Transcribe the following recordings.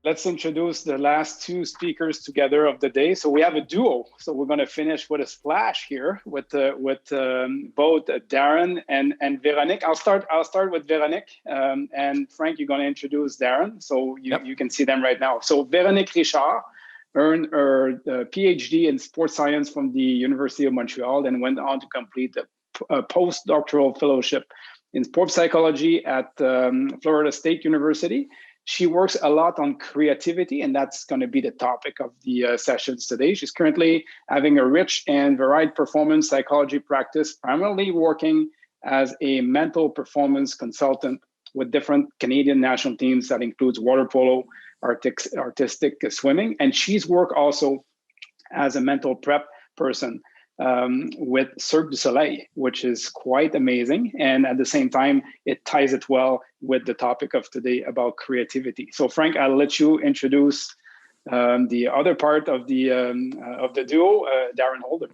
let's introduce the last two speakers together of the day. So we have a duo. So we're going to finish with a splash here with both Darren and Véronique. I'll start with Véronique, and Frank, you're going to introduce Darren. So you can see them right now. So Véronique Richard earned her PhD in sports science from the University of Montreal, and went on to complete a postdoctoral fellowship in sports psychology at Florida State University. She works a lot on creativity, and that's going to be the topic of the sessions today. She's currently having a rich and varied performance psychology practice, primarily working as a mental performance consultant with different Canadian national teams that includes water polo, artistic swimming, and she's worked also as a mental prep person with Cirque du Soleil, which is quite amazing. And at the same time, it ties it well with the topic of today about creativity. So Frank, I'll let you introduce the other part of the duo, Darren Holder.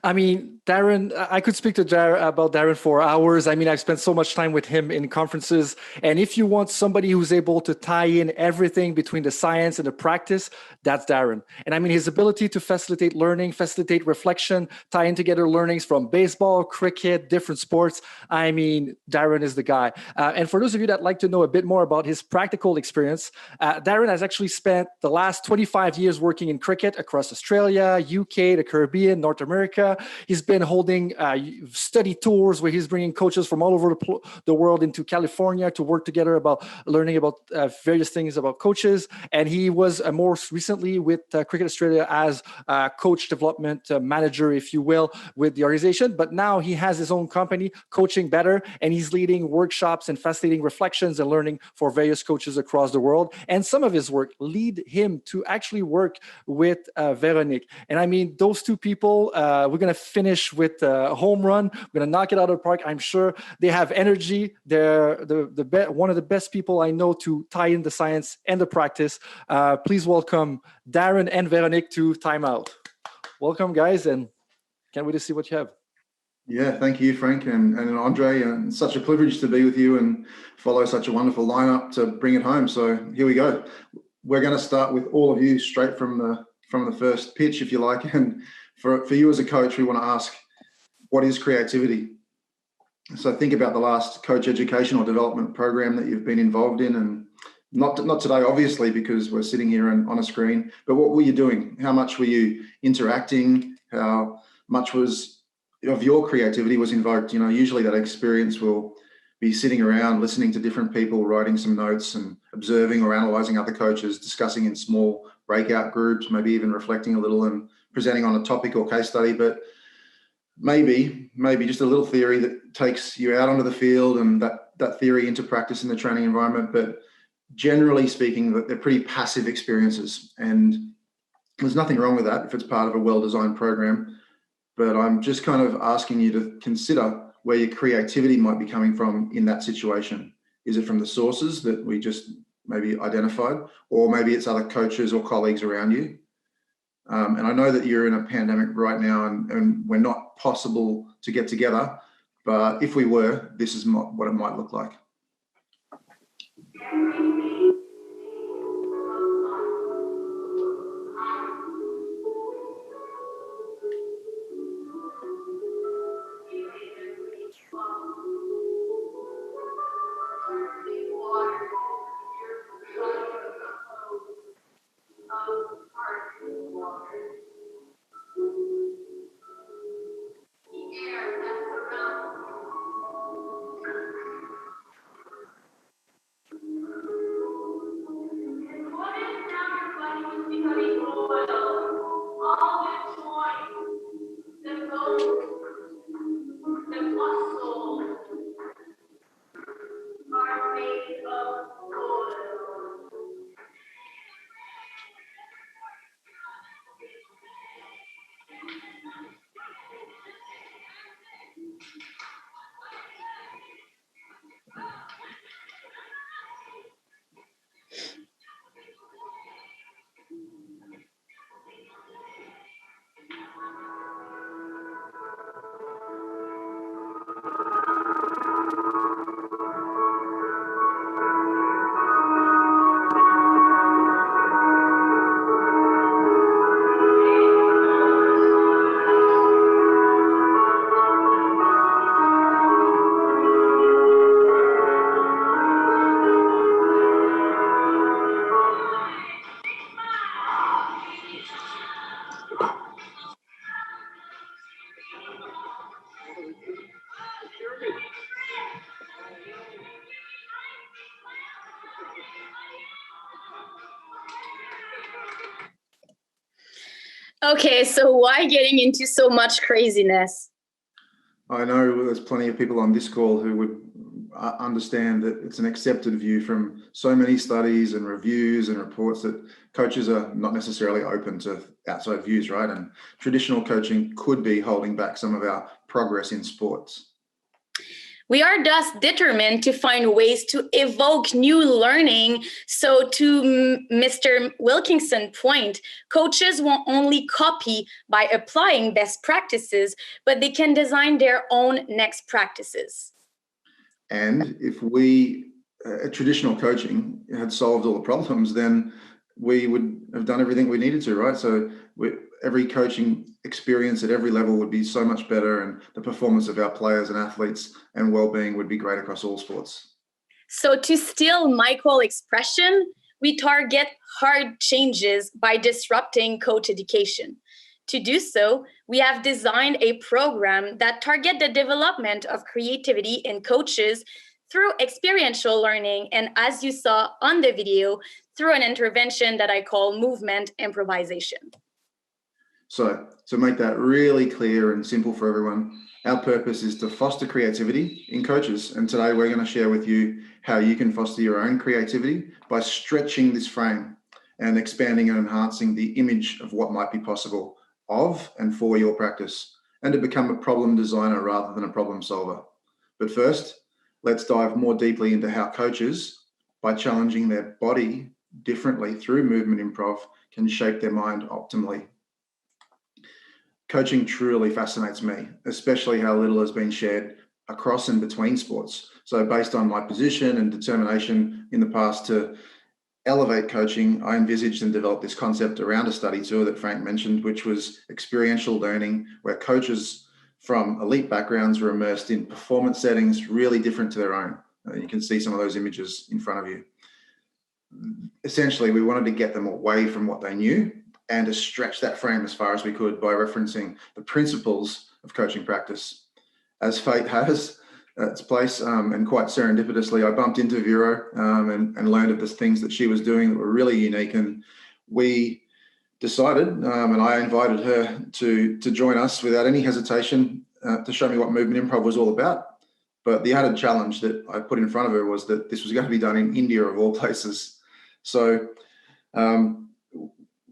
I mean, Darren, I could speak to about Darren for hours. I mean, I've spent so much time with him in conferences. And if you want somebody who's able to tie in everything between the science and the practice, that's Darren. And I mean, his ability to facilitate learning, facilitate reflection, tie in together learnings from baseball, cricket, different sports. I mean, Darren is the guy. And for those of you that like to know a bit more about his practical experience, Darren has actually spent the last 25 years working in cricket across Australia, UK, the Caribbean, North America. He's been holding study tours where he's bringing coaches from all over the world into California to work together about learning about various things about coaches. And he was more recently with Cricket Australia as coach development manager, if you will, with the organization. But now he has his own company, Coaching Better, and he's leading workshops and facilitating reflections and learning for various coaches across the world. And some of his work lead him to actually work with Véronique. And I mean, those two people, we're going to finish with a home run. We're going to knock it out of the park. I'm sure they have energy. They're one of the best people I know to tie in the science and the practice. Please welcome Darren and Véronique to TIMEOUT. Welcome, guys, and can't wait to see what you have. Yeah, thank you, Frank and Andre. And such a privilege to be with you and follow such a wonderful lineup to bring it home. So here we go. We're going to start with all of you straight from the first pitch, if you like. And for you as a coach, we want to ask, what is creativity? So think about the last coach education or development program that you've been involved in, and not today, obviously, because we're sitting here on a screen, but what were you doing? How much were you interacting? How much of your creativity was invoked? You know, usually that experience will be sitting around, listening to different people, writing some notes and observing or analyzing other coaches, discussing in small breakout groups, maybe even reflecting a little and presenting on a topic or case study, but maybe just a little theory that takes you out onto the field and that theory into practice in the training environment. But generally speaking, they're pretty passive experiences, and there's nothing wrong with that if it's part of a well-designed program. But I'm just kind of asking you to consider where your creativity might be coming from in that situation. Is it from the sources that we just maybe identified, or maybe it's other coaches or colleagues around you? And I know that you're in a pandemic right now and we're not possible to get together, but if we were, this is what it might look like. Okay, so why getting into so much craziness? I know there's plenty of people on this call who would understand that it's an accepted view from so many studies and reviews and reports that coaches are not necessarily open to outside views, right? And traditional coaching could be holding back some of our progress in sports. We are thus determined to find ways to evoke new learning. So to Mr. Wilkinson's point, coaches won't only copy by applying best practices, but they can design their own next practices. And if traditional coaching had solved all the problems, then we would have done everything we needed to, right? So every coaching experience at every level would be so much better, and the performance of our players and athletes and well-being would be great across all sports. So to steal Michael's expression, we target hard changes by disrupting coach education. To do so, we have designed a program that targets the development of creativity in coaches through experiential learning, and as you saw on the video, through an intervention that I call movement improvisation. So to make that really clear and simple for everyone, our purpose is to foster creativity in coaches. And today we're going to share with you how you can foster your own creativity by stretching this frame and expanding and enhancing the image of what might be possible of and for your practice, and to become a problem designer rather than a problem solver. But first, let's dive more deeply into how coaches, by challenging their body differently through movement improv, can shape their mind optimally. Coaching truly fascinates me, especially how little has been shared across and between sports. So based on my position and determination in the past to elevate coaching, I envisaged and developed this concept around a study tour that Frank mentioned, which was experiential learning, where coaches from elite backgrounds were immersed in performance settings really different to their own. You can see some of those images in front of you. Essentially, we wanted to get them away from what they knew and to stretch that frame as far as we could by referencing the principles of coaching practice. As fate has its place, and quite serendipitously, I bumped into Vero and learned of the things that she was doing that were really unique. And we decided, and I invited her to join us without any hesitation to show me what movement improv was all about. But the added challenge that I put in front of her was that this was going to be done in India of all places. So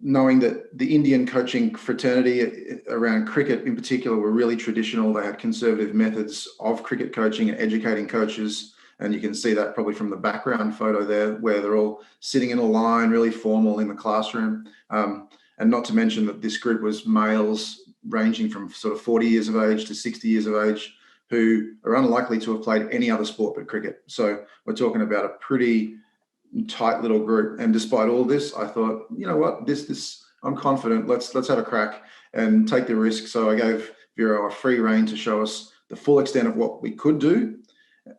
knowing that the Indian coaching fraternity around cricket in particular were really traditional, they had conservative methods of cricket coaching and educating coaches. And you can see that probably from the background photo there, where they're all sitting in a line, really formal in the classroom. And not to mention that this group was males ranging from sort of 40 years of age to 60 years of age, who are unlikely to have played any other sport but cricket. So we're talking about a pretty tight little group. And despite all this, I thought, you know what, this I'm confident, let's have a crack and take the risk. So I gave Vero a free rein to show us the full extent of what we could do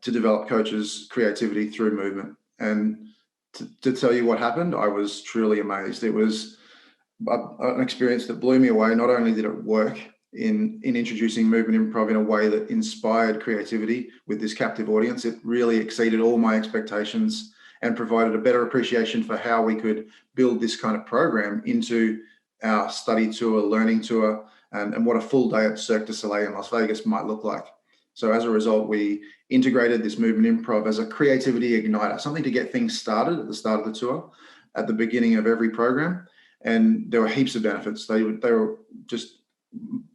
to develop coaches' creativity through movement. And to tell you what happened, I was truly amazed. It was an experience that blew me away. Not only did it work in introducing movement improv in a way that inspired creativity with this captive audience, it really exceeded all my expectations and provided a better appreciation for how we could build this kind of program into our study tour, learning tour, and what a full day at Cirque du Soleil in Las Vegas might look like. So as a result, we integrated this movement improv as a creativity igniter, something to get things started at the start of the tour, at the beginning of every program. And there were heaps of benefits. They were just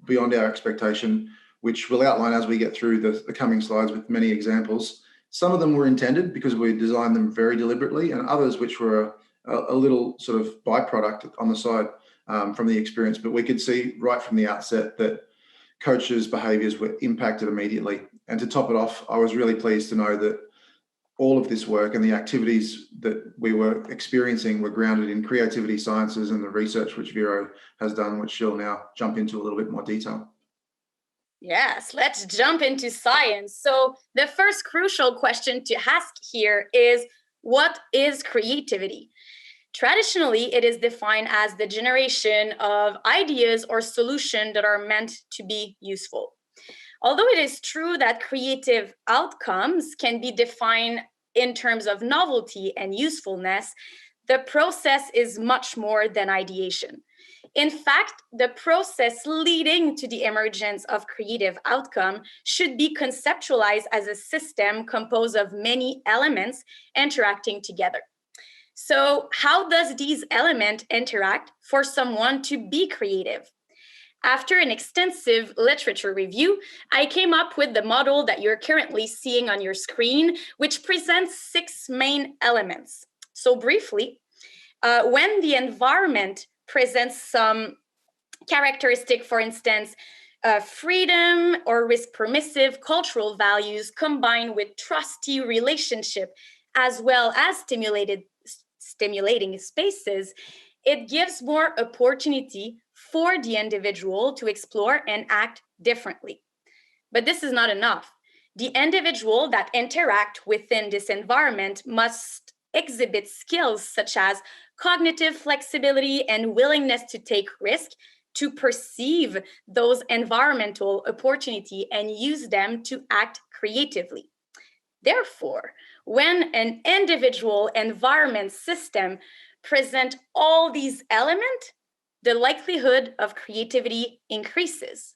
beyond our expectation, which we'll outline as we get through the coming slides with many examples. Some of them were intended because we designed them very deliberately, and others which were a little sort of byproduct on the side from the experience. But we could see right from the outset that coaches' behaviours were impacted immediately. And to top it off, I was really pleased to know that all of this work and the activities that we were experiencing were grounded in creativity sciences and the research which Vero has done, which she'll now jump into a little bit more detail. Yes, let's jump into science. So the first crucial question to ask here is, what is creativity? Traditionally, it is defined as the generation of ideas or solutions that are meant to be useful. Although it is true that creative outcomes can be defined in terms of novelty and usefulness, the process is much more than ideation. In fact, the process leading to the emergence of creative outcome should be conceptualized as a system composed of many elements interacting together. So how does these elements interact for someone to be creative? After an extensive literature review, I came up with the model that you're currently seeing on your screen, which presents 6 main elements. So briefly, when the environment presents some characteristic, for instance, freedom or risk-permissive cultural values combined with trusty relationship, as well as stimulating spaces, it gives more opportunity for the individual to explore and act differently. But this is not enough. The individual that interact within this environment must exhibit skills such as cognitive flexibility and willingness to take risk, to perceive those environmental opportunity and use them to act creatively. Therefore, when an individual environment system present all these elements, the likelihood of creativity increases.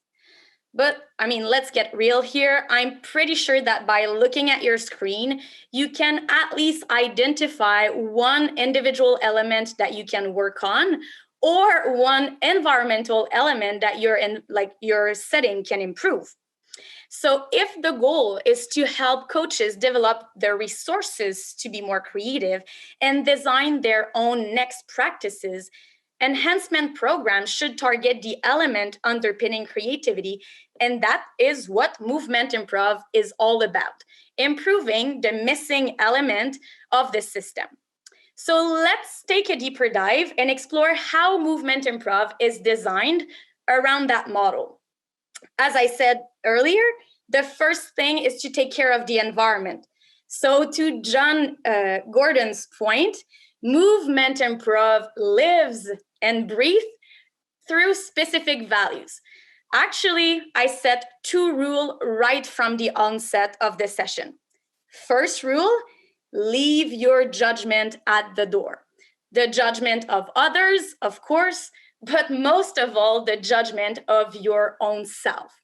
But I mean, let's get real here. I'm pretty sure that by looking at your screen, you can at least identify one individual element that you can work on, or one environmental element that your setting can improve. So if the goal is to help coaches develop their resources to be more creative and design their own next practices, enhancement programs should target the element underpinning creativity, and that is what movement improv is all about, improving the missing element of the system. So let's take a deeper dive and explore how movement improv is designed around that model. As I said earlier, the first thing is to take care of the environment. So to John Gordon's point, movement improv lives and breathes through specific values. Actually, I set 2 rules right from the onset of the session. First rule, leave your judgment at the door. The judgment of others, of course, but most of all, the judgment of your own self.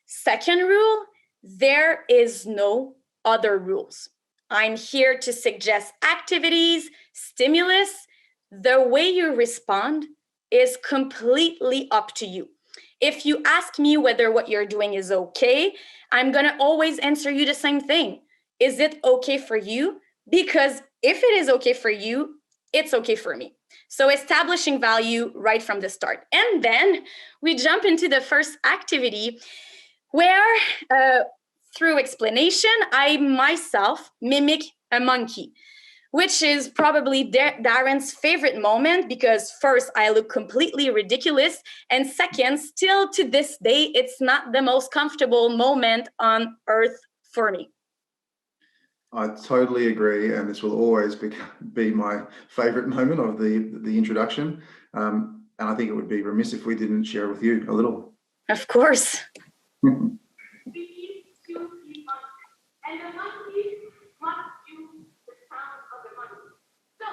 Second rule, there is no other rules. I'm here to suggest activities, stimulus. The way you respond is completely up to you. If you ask me whether what you're doing is okay, I'm going to always answer you the same thing. Is it okay for you? Because if it is okay for you, it's okay for me. So establishing value right from the start. And then we jump into the first activity where through explanation, I myself mimic a monkey, which is probably Darren's favorite moment because first, I look completely ridiculous. And second, still to this day, it's not the most comfortable moment on earth for me. I totally agree, and this will always be my favorite moment of the introduction. And I think it would be remiss if we didn't share with you a little. Of course. And the monkey must do the sound of the monkey. So,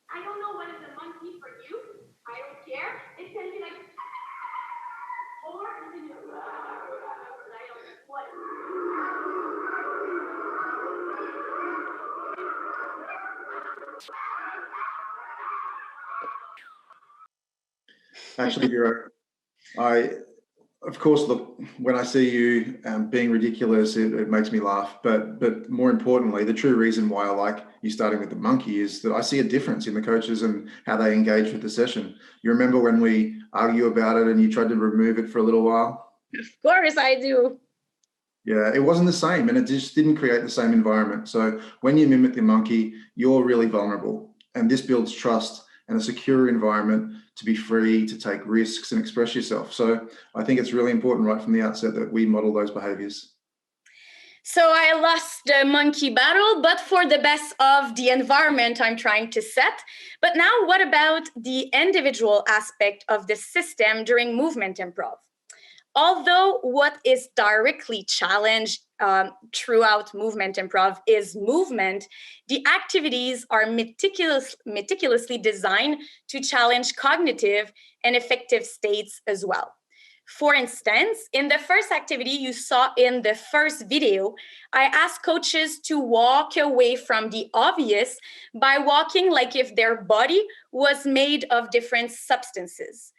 I don't know what is a monkey for you. I don't care. It can be like, or it can be, I don't know what. Actually, Vero, of course, look, when I see you being ridiculous, it makes me laugh. But more importantly, the true reason why I like you starting with the monkey is that I see a difference in the coaches and how they engage with the session. You remember when we argue about it and you tried to remove it for a little while? Of course I do. Yeah, it wasn't the same, and it just didn't create the same environment. So when you mimic the monkey, you're really vulnerable, and this builds trust and a secure environment to be free to take risks and express yourself. So I think it's really important right from the outset that we model those behaviors. So I lost the monkey battle, but for the best of the environment I'm trying to set. But now what about the individual aspect of the system during movement improv? Although what is directly challenged throughout movement improv is movement, the activities are meticulously designed to challenge cognitive and affective states as well. For instance, in the first activity you saw in the first video, I asked coaches to walk away from the obvious by walking like if their body was made of different substances.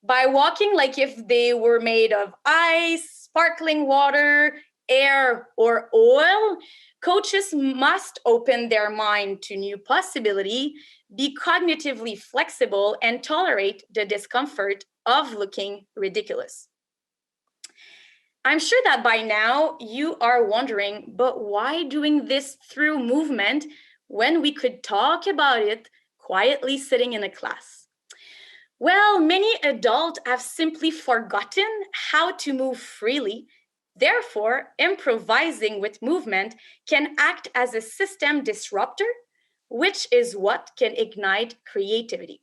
By walking like if they were made of ice, sparkling water, air, or oil, coaches must open their mind to new possibility, be cognitively flexible, and tolerate the discomfort of looking ridiculous. I'm sure that by now you are wondering, but why doing this through movement when we could talk about it quietly sitting in a class? Well, many adults have simply forgotten how to move freely. Therefore, improvising with movement can act as a system disruptor, which is what can ignite creativity.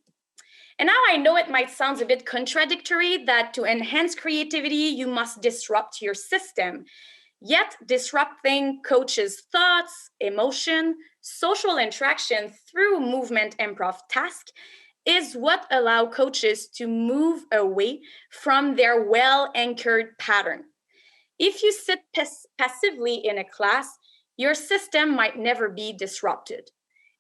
And now I know it might sound a bit contradictory that to enhance creativity, you must disrupt your system. Yet disrupting coaches' thoughts, emotion, social interaction through movement improv task is what allows coaches to move away from their well-anchored pattern. If you sit passively in a class, your system might never be disrupted.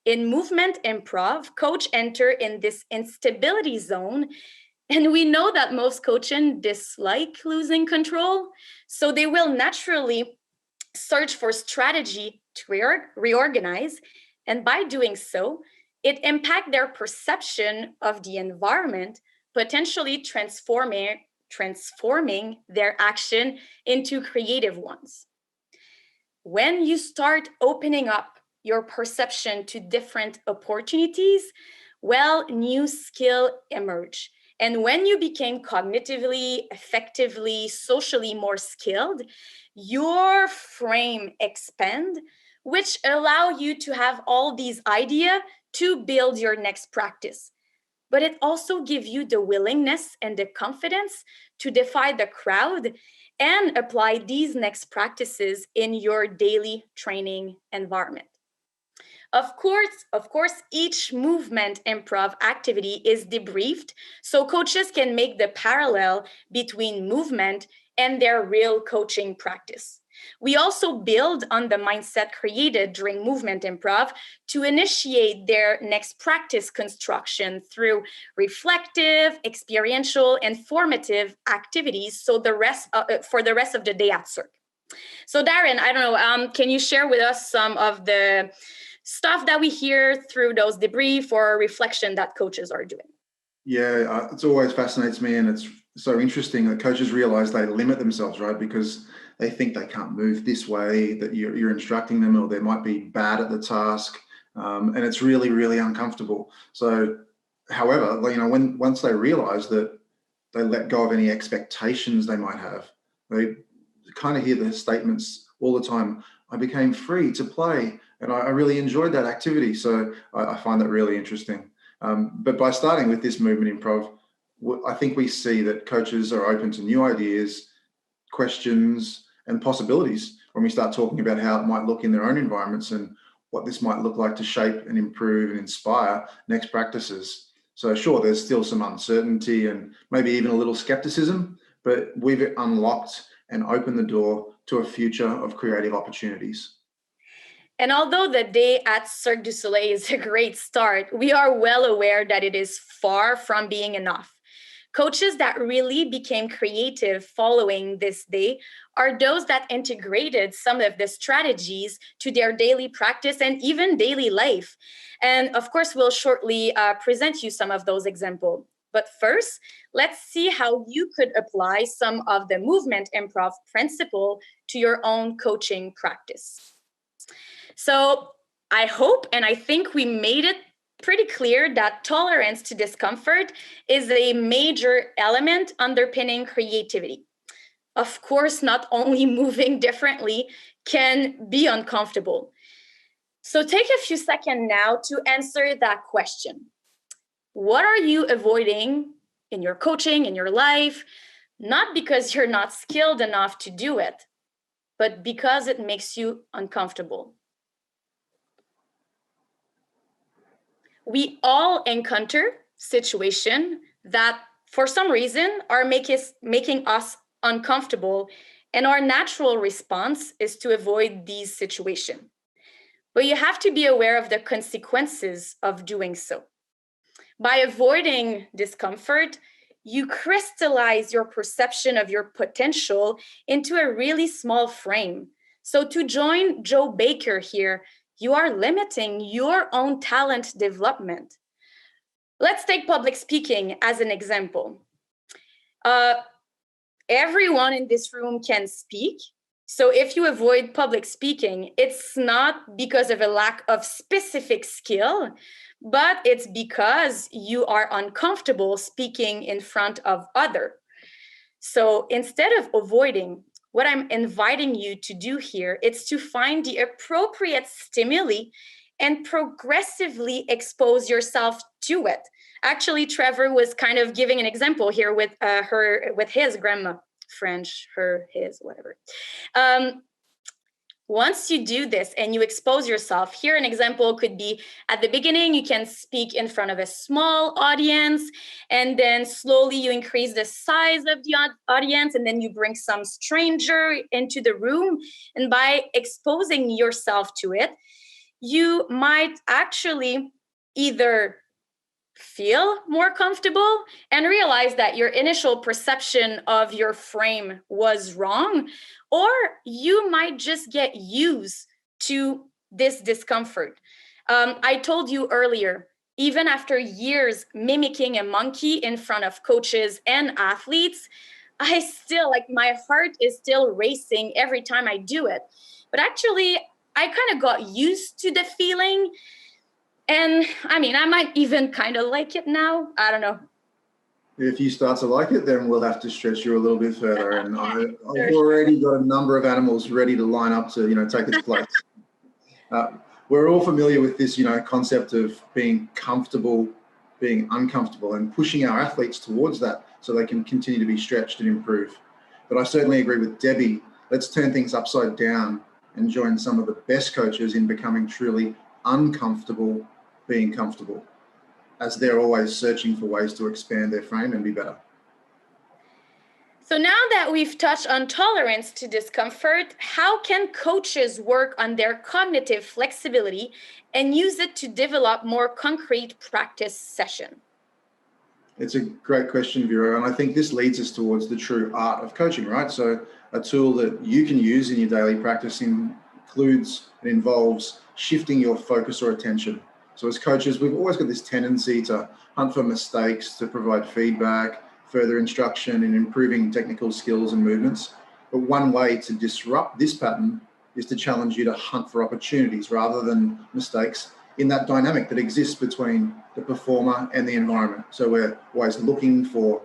In movement improv, coach enter in this instability zone, and we know that most coaches dislike losing control, so they will naturally search for strategy to reorganize, and by doing so, it impacts their perception of the environment, potentially transforming their action into creative ones. When you start opening up your perception to different opportunities, well, new skills emerge. And when you became cognitively, effectively, socially more skilled, your frame expand, which allow you to have all these ideas to build your next practice. But it also gives you the willingness and the confidence to defy the crowd and apply these next practices in your daily training environment. Of course, each movement improv activity is debriefed so coaches can make the parallel between movement and their real coaching practice. We also build on the mindset created during movement improv to initiate their next practice construction through reflective, experiential, and formative activities for the rest of the day at Cirque. So Darren, I don't know, can you share with us some of the stuff that we hear through those debrief or reflection that coaches are doing? Yeah, it always fascinates me, and it's so interesting that coaches realize they limit themselves, right? Because they think they can't move this way, that you're instructing them, or they might be bad at the task, and it's really, really uncomfortable. So, however, once they realize that they let go of any expectations they might have, they kind of hear the statements all the time, I became free to play, and I really enjoyed that activity. So I find that really interesting. But by starting with this movement improv, I think we see that coaches are open to new ideas, questions, and possibilities when we start talking about how it might look in their own environments and what this might look like to shape and improve and inspire next practices. So sure, there's still some uncertainty and maybe even a little skepticism, but we've unlocked and opened the door to a future of creative opportunities. And although the day at Cirque du Soleil is a great start, we are well aware that it is far from being enough. Coaches that really became creative following this day are those that integrated some of the strategies to their daily practice and even daily life. And of course, we'll shortly present you some of those examples. But first, let's see how you could apply some of the movement improv principle to your own coaching practice. So I hope and I think we made it pretty clear that tolerance to discomfort is a major element underpinning creativity. Of course, not only moving differently can be uncomfortable. So take a few seconds now to answer that question. What are you avoiding in your coaching, in your life? Not because you're not skilled enough to do it, but because it makes you uncomfortable. We all encounter situations that for some reason are making us uncomfortable, and our natural response is to avoid these situations. But you have to be aware of the consequences of doing so. By avoiding discomfort, you crystallize your perception of your potential into a really small frame. So to join Joe Baker here, you are limiting your own talent development. Let's take public speaking as an example. Everyone in this room can speak. So if you avoid public speaking, it's not because of a lack of specific skill, but it's because you are uncomfortable speaking in front of others. So instead of avoiding, what I'm inviting you to do here is to find the appropriate stimuli and progressively expose yourself to it. Actually, Trevor was kind of giving an example here with his grandma, French, her, his, whatever. Once you do this and you expose yourself, here an example could be at the beginning, you can speak in front of a small audience, and then slowly you increase the size of the audience, and then you bring some stranger into the room. And by exposing yourself to it, you might actually either feel more comfortable and realize that your initial perception of your frame was wrong, or you might just get used to this discomfort. I told you earlier, even after years mimicking a monkey in front of coaches and athletes, I still, my heart is still racing every time I do it. But actually, I kind of got used to the feeling. And I mean, I might even kind of like it now. I don't know. If you start to like it, then we'll have to stretch you a little bit further. And I've already got a number of animals ready to line up to, take its place. We're all familiar with this, concept of being comfortable, being uncomfortable, and pushing our athletes towards that so they can continue to be stretched and improve. But I certainly agree with Debbie. Let's turn things upside down and join some of the best coaches in becoming truly uncomfortable being comfortable, as they're always searching for ways to expand their frame and be better. So now that we've touched on tolerance to discomfort, how can coaches work on their cognitive flexibility and use it to develop more concrete practice session? It's a great question, Vero, and I think this leads us towards the true art of coaching, right? So a tool that you can use in your daily practice includes and involves shifting your focus or attention. So as coaches, we've always got this tendency to hunt for mistakes, to provide feedback, further instruction in improving technical skills and movements. But one way to disrupt this pattern is to challenge you to hunt for opportunities rather than mistakes in that dynamic that exists between the performer and the environment. So we're always looking for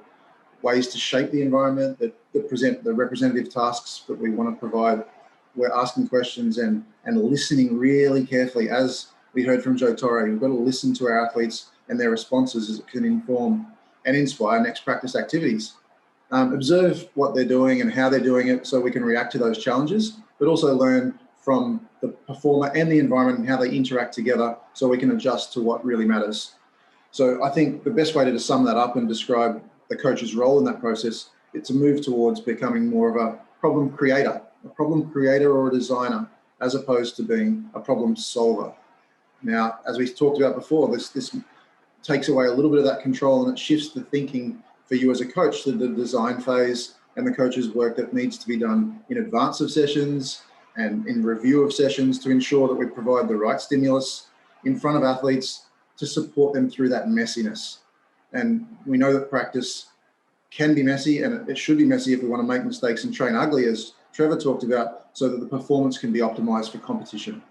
ways to shape the environment that present the representative tasks that we want to provide. We're asking questions and listening really carefully. As we heard from Joe Torre, we've got to listen to our athletes and their responses as it can inform and inspire next practice activities. Observe what they're doing and how they're doing it so we can react to those challenges, but also learn from the performer and the environment and how they interact together so we can adjust to what really matters. So I think the best way to sum that up and describe the coach's role in that process is to move towards becoming more of a problem creator or a designer, as opposed to being a problem solver. Now, as we talked about before, this takes away a little bit of that control, and it shifts the thinking for you as a coach to the design phase and the coach's work that needs to be done in advance of sessions and in review of sessions to ensure that we provide the right stimulus in front of athletes to support them through that messiness. And we know that practice can be messy, and it should be messy if we want to make mistakes and train ugly, as Trevor talked about, so that the performance can be optimized for competition.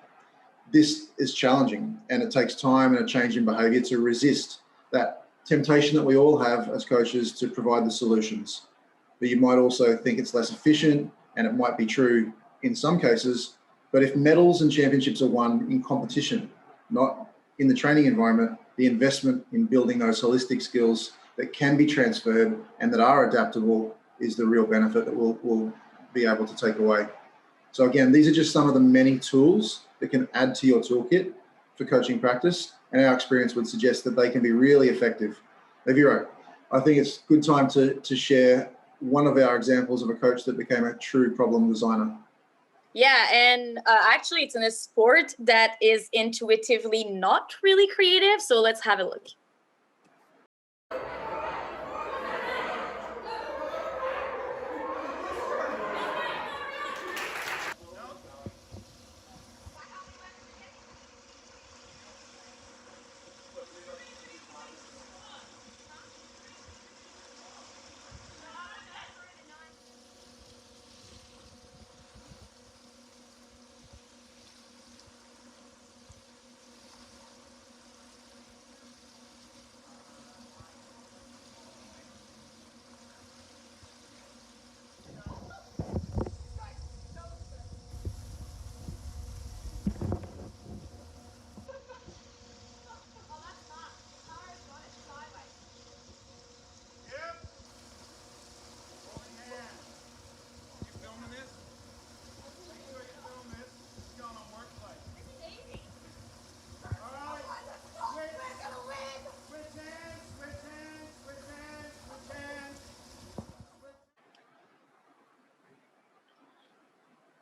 This is challenging, and it takes time and a change in behavior to resist that temptation that we all have as coaches to provide the solutions. But you might also think it's less efficient, and it might be true in some cases, but if medals and championships are won in competition, not in the training environment, the investment in building those holistic skills that can be transferred and that are adaptable is the real benefit that we'll be able to take away. So again, these are just some of the many tools that can add to your toolkit for coaching practice, and our experience would suggest that they can be really effective. Now, Vero, I think it's a good time to share one of our examples of a coach that became a true problem designer. Yeah, and actually it's in a sport that is intuitively not really creative, so let's have a look.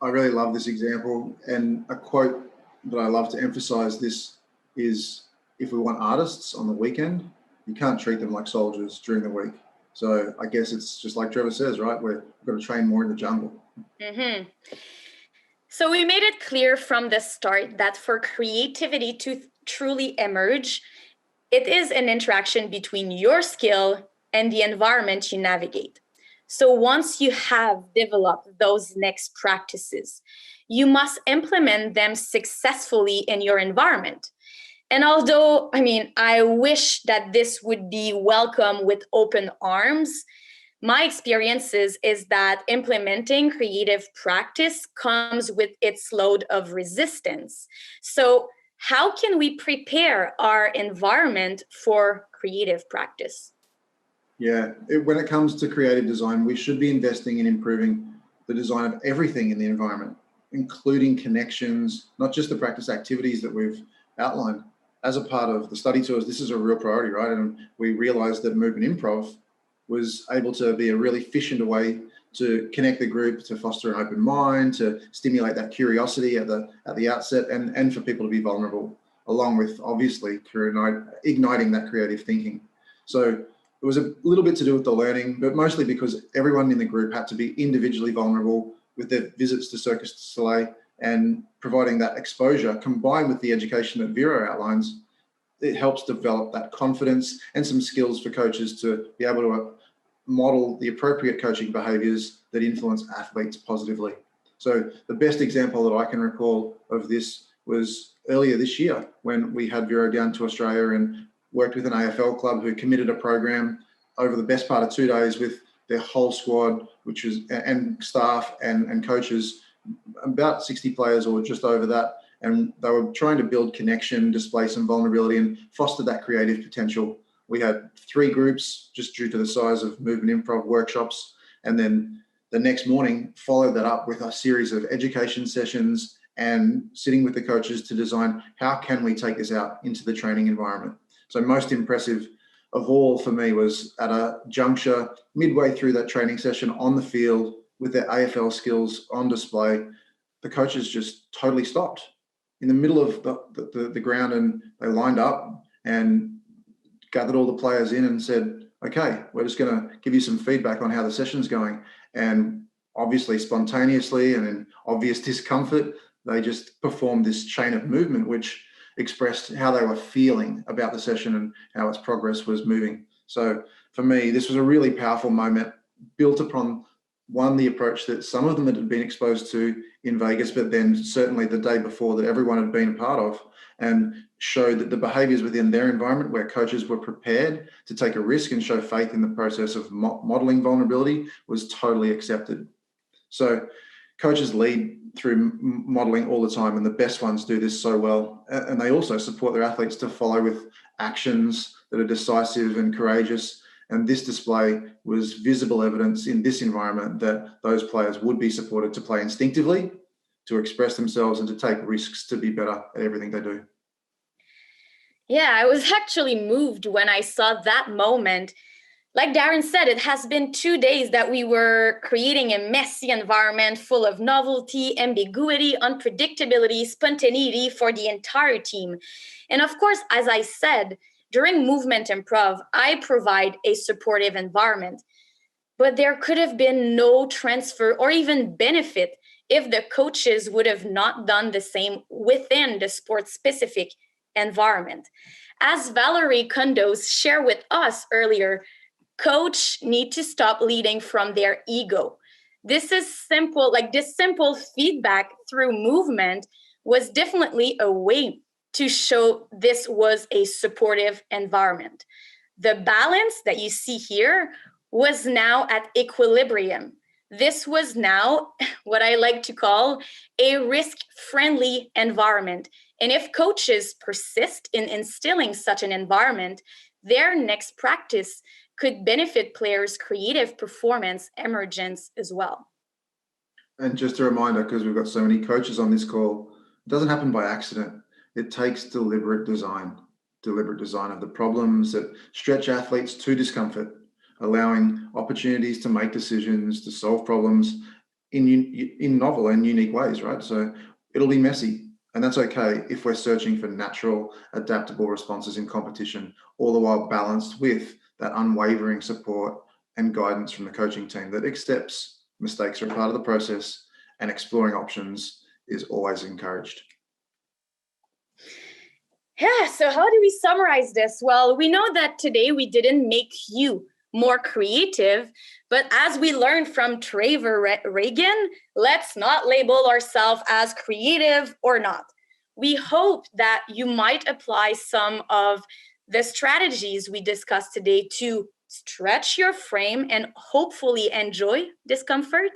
I really love this example, and a quote that I love to emphasize this is, if we want artists on the weekend, you can't treat them like soldiers during the week. So I guess it's just like Trevor says, right? We've got to train more in the jungle. Mm-hmm. So we made it clear from the start that for creativity to truly emerge, it is an interaction between your skill and the environment you navigate. So once you have developed those next practices, you must implement them successfully in your environment. And although, I wish that this would be welcome with open arms, my experiences is that implementing creative practice comes with its load of resistance. So how can we prepare our environment for creative practice? Yeah, when it comes to creative design, we should be investing in improving the design of everything in the environment, including connections, not just the practice activities that we've outlined. As a part of the study tours, this is a real priority, right? And we realized that movement improv was able to be a really efficient way to connect the group, to foster an open mind, to stimulate that curiosity at the outset, and for people to be vulnerable, along with obviously igniting that creative thinking. So it was a little bit to do with the learning, but mostly because everyone in the group had to be individually vulnerable with their visits to Cirque du Soleil, and providing that exposure combined with the education that Vero outlines, it helps develop that confidence and some skills for coaches to be able to model the appropriate coaching behaviors that influence athletes positively. So the best example that I can recall of this was earlier this year when we had Vero down to Australia and worked with an AFL club who committed a program over the best part of 2 days with their whole squad, and staff and coaches, about 60 players or just over that. And they were trying to build connection, display some vulnerability, and foster that creative potential. We had 3 groups just due to the size of movement improv workshops. And then the next morning followed that up with a series of education sessions and sitting with the coaches to design how can we take this out into the training environment. So most impressive of all for me was at a juncture midway through that training session on the field with their AFL skills on display, the coaches just totally stopped in the middle of the ground, and they lined up and gathered all the players in and said, okay, we're just going to give you some feedback on how the session's going. And obviously spontaneously and in obvious discomfort, they just performed this chain of movement, which expressed how they were feeling about the session and how its progress was moving. So for me, this was a really powerful moment built upon, one, the approach that some of them had been exposed to in Vegas, but then certainly the day before that everyone had been a part of, and showed that the behaviors within their environment where coaches were prepared to take a risk and show faith in the process of modeling vulnerability was totally accepted. So coaches lead through modeling all the time, and the best ones do this so well. And they also support their athletes to follow with actions that are decisive and courageous. And this display was visible evidence in this environment that those players would be supported to play instinctively to express themselves and to take risks to be better at everything they do. Yeah, I was actually moved when I saw that moment. Like Darren said, it has been 2 days that we were creating a messy environment full of novelty, ambiguity, unpredictability, spontaneity for the entire team. And of course, as I said, during movement improv, I provide a supportive environment. But there could have been no transfer or even benefit if the coaches would have not done the same within the sport-specific environment. As Valerie Condos shared with us earlier, coach need to stop leading from their ego. This is simple, like this simple feedback through movement was definitely a way to show this was a supportive environment. The balance that you see here was now at equilibrium. This was now what I like to call a risk-friendly environment. And if coaches persist in instilling such an environment, their next practice could benefit players' creative performance emergence as well. And just a reminder, because we've got so many coaches on this call, it doesn't happen by accident. It takes deliberate design of the problems that stretch athletes to discomfort, allowing opportunities to make decisions, to solve problems in novel and unique ways, right? So it'll be messy, and that's okay if we're searching for natural, adaptable responses in competition, all the while balanced with that unwavering support and guidance from the coaching team that accepts mistakes are a part of the process and exploring options is always encouraged. Yeah, so how do we summarize this? Well, we know that today we didn't make you more creative, but as we learned from Trevor Reagan, let's not label ourselves as creative or not. We hope that you might apply some of the strategies we discussed today to stretch your frame and hopefully enjoy discomfort,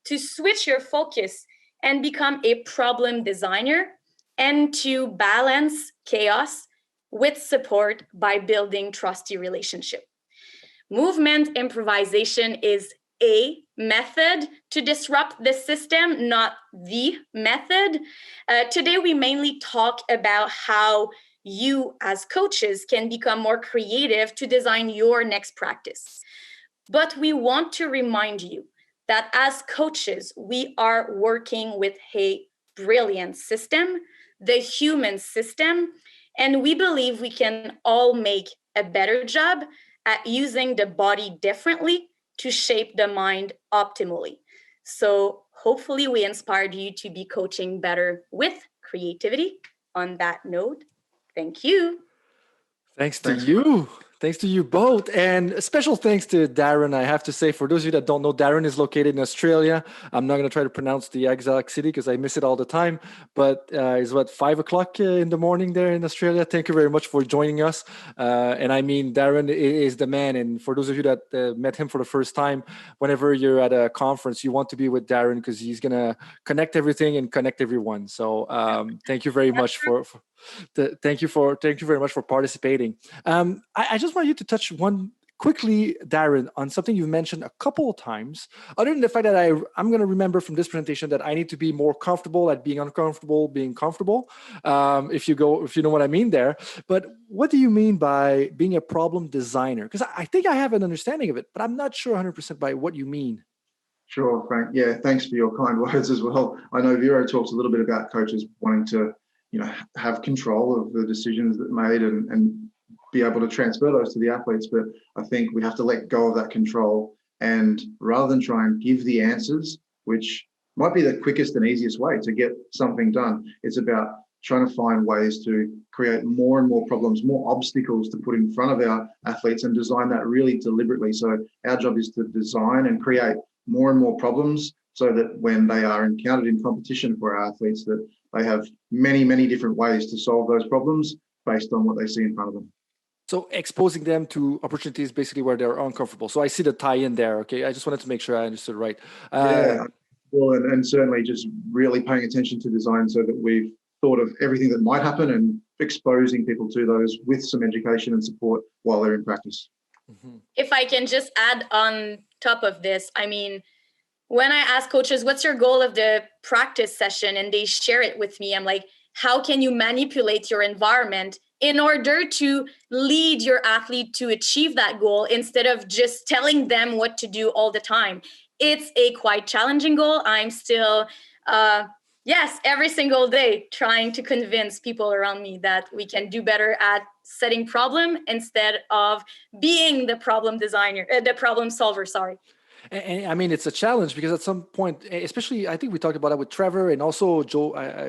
to switch your focus and become a problem designer, and to balance chaos with support by building trusty relationship. Movement improvisation is a method to disrupt the system, not the method. Today, we mainly talk about how you as coaches can become more creative to design your next practice. But we want to remind you that as coaches, we are working with a brilliant system, the human system, and we believe we can all make a better job at using the body differently to shape the mind optimally. So hopefully we inspired you to be coaching better with creativity. On that note, thank you. Thanks to you. Thanks to you both. And a special thanks to Darren. I have to say, for those of you that don't know, Darren is located in Australia. I'm not going to try to pronounce the exact city because I miss it all the time. But it's 5 o'clock in the morning there in Australia. Thank you very much for joining us. And I mean, Darren is the man. And for those of you that met him for the first time, whenever you're at a conference, you want to be with Darren because he's going to connect everything and connect everyone. So thank you very much thank you very much for participating. I just want you to touch one quickly, Darren, on something you've mentioned a couple of times, other than the fact that I'm going to remember from this presentation that I need to be more comfortable at being uncomfortable, being comfortable, if you know what I mean there. But what do you mean by being a problem designer? Because I think I have an understanding of it, but I'm not sure 100% by what you mean. Sure, Frank. Yeah, thanks for your kind words as well. I know Vero talks a little bit about coaches wanting to, have control of the decisions that are made and be able to transfer those to the athletes. But I think we have to let go of that control, and rather than try and give the answers, which might be the quickest and easiest way to get something done, it's about trying to find ways to create more and more problems, more obstacles to put in front of our athletes and design that really deliberately. So our job is to design and create more and more problems so that when they are encountered in competition for our athletes, that they have many, many different ways to solve those problems based on what they see in front of them. So exposing them to opportunities basically where they're uncomfortable. So I see the tie-in there. Okay, I just wanted to make sure I understood right. Yeah, well, and certainly just really paying attention to design so that we've thought of everything that might happen and exposing people to those with some education and support while they're in practice. If I can just add on top of this, I mean, when I ask coaches, what's your goal of the practice session? And they share it with me. I'm like, how can you manipulate your environment in order to lead your athlete to achieve that goal instead of just telling them what to do all the time? It's a quite challenging goal. I'm still, yes, every single day trying to convince people around me that we can do better at setting problem instead of being the problem designer, the problem solver, sorry. And I mean, it's a challenge because at some point, especially, I think we talked about that with Trevor and also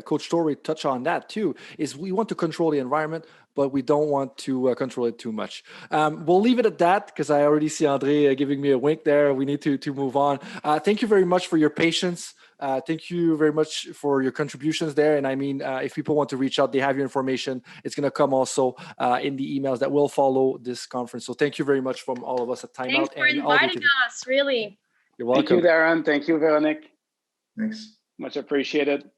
Coach Torrey touched on that too, is we want to control the environment, but we don't want to control it too much. We'll leave it at that because I already see André giving me a wink there. We need to move on. Thank you very much for your patience. Thank you very much for your contributions there. And I mean, if people want to reach out, they have your information. It's going to come also in the emails that will follow this conference. So thank you very much from all of us at TimeOut. Thanks for inviting us, really. You're welcome. Thank you, Darren. Thank you, Véronique. Thanks. Much appreciated.